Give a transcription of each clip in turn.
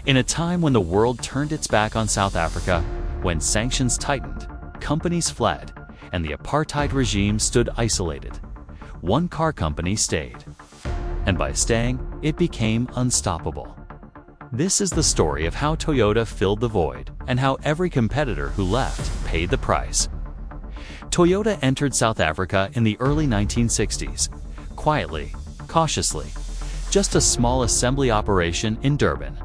In a time when the world turned its back on South Africa, when sanctions tightened, companies fled, and the apartheid regime stood isolated, one car company stayed. And by staying, it became unstoppable. This is the story of how Toyota filled the void and how every competitor who left paid the price. Toyota entered South Africa in the early 1960s, quietly, cautiously, just a small assembly operation in Durban.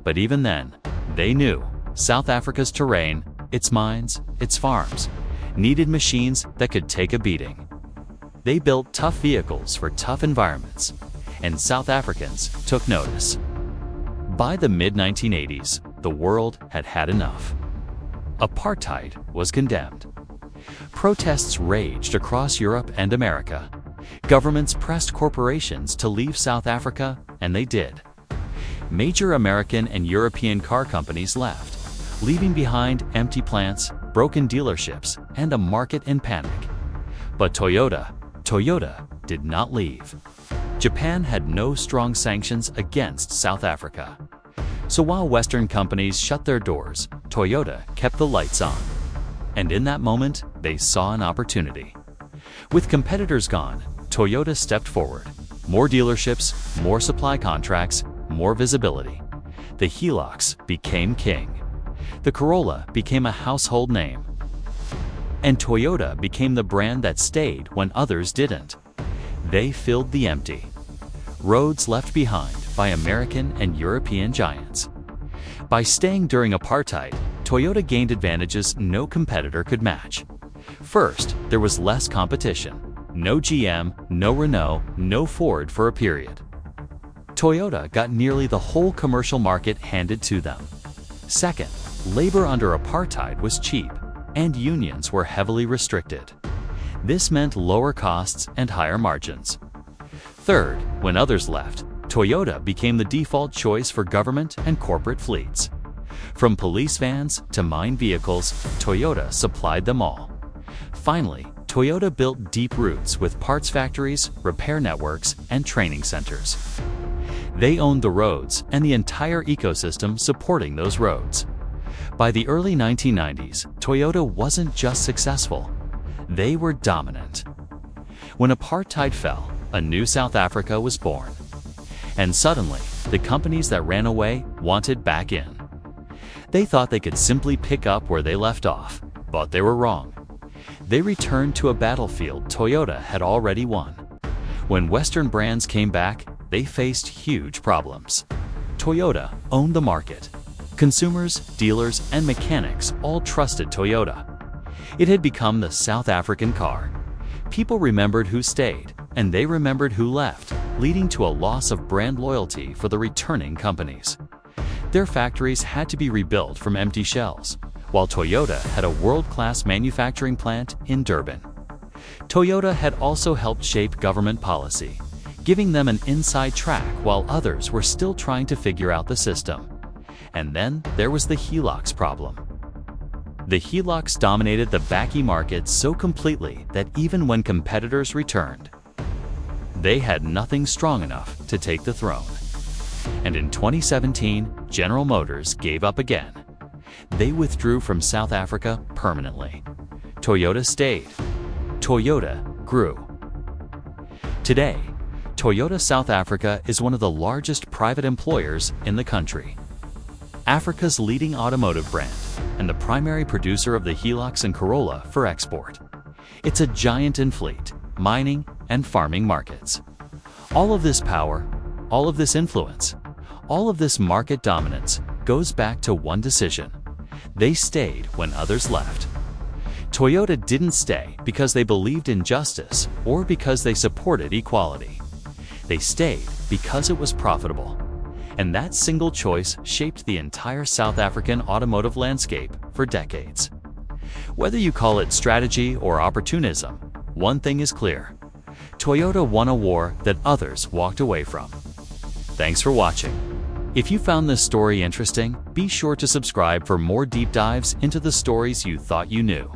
But even then, they knew South Africa's terrain, its mines, its farms, needed machines that could take a beating. They built tough vehicles for tough environments, and South Africans took notice. By the mid-1980s, the world had had enough. Apartheid was condemned. Protests raged across Europe and America. Governments pressed corporations to leave South Africa, and they did. Major American and European car companies left, leaving behind empty plants, broken dealerships, and a market in panic. But Toyota did not leave. Japan had no strong sanctions against South Africa. So while Western companies shut their doors, Toyota kept the lights on. And in that moment, they saw an opportunity. With competitors gone, Toyota stepped forward. More dealerships, more supply contracts, more visibility. The Hilux became king. The Corolla became a household name. And Toyota became the brand that stayed when others didn't. They filled the empty roads left behind by American and European giants. By staying during apartheid, Toyota gained advantages no competitor could match. First, there was less competition. No GM, no Renault, no Ford for a period. Toyota got nearly the whole commercial market handed to them. Second, labor under apartheid was cheap, and unions were heavily restricted. This meant lower costs and higher margins. Third, when others left, Toyota became the default choice for government and corporate fleets. From police vans to mine vehicles, Toyota supplied them all. Finally, Toyota built deep roots with parts factories, repair networks, and training centers. They owned the roads and the entire ecosystem supporting those roads. By the early 1990s, Toyota wasn't just successful, they were dominant. When apartheid fell, a new South Africa was born. And suddenly, the companies that ran away wanted back in. They thought they could simply pick up where they left off, but they were wrong. They returned to a battlefield Toyota had already won. When Western brands came back, they faced huge problems. Toyota owned the market. Consumers, dealers, and mechanics all trusted Toyota. It had become the South African car. People remembered who stayed, and they remembered who left, leading to a loss of brand loyalty for the returning companies. Their factories had to be rebuilt from empty shells, while Toyota had a world-class manufacturing plant in Durban. Toyota had also helped shape government policy, giving them an inside track while others were still trying to figure out the system. And then there was the Hilux problem. The Hilux dominated the bakkie market so completely that even when competitors returned, they had nothing strong enough to take the throne. And in 2017, General Motors gave up again. They withdrew from South Africa permanently. Toyota stayed. Toyota grew. Today, Toyota South Africa is one of the largest private employers in the country. Africa's leading automotive brand and the primary producer of the Hilux and Corolla for export. It's a giant in fleet, mining, and farming markets. All of this power, all of this influence, all of this market dominance goes back to one decision. They stayed when others left. Toyota didn't stay because they believed in justice or because they supported equality. They stayed because it was profitable. And that single choice shaped the entire South African automotive landscape for decades. Whether you call it strategy or opportunism, one thing is clear. Toyota won a war that others walked away from. Thanks for watching. If you found this story interesting, be sure to subscribe for more deep dives into the stories you thought you knew.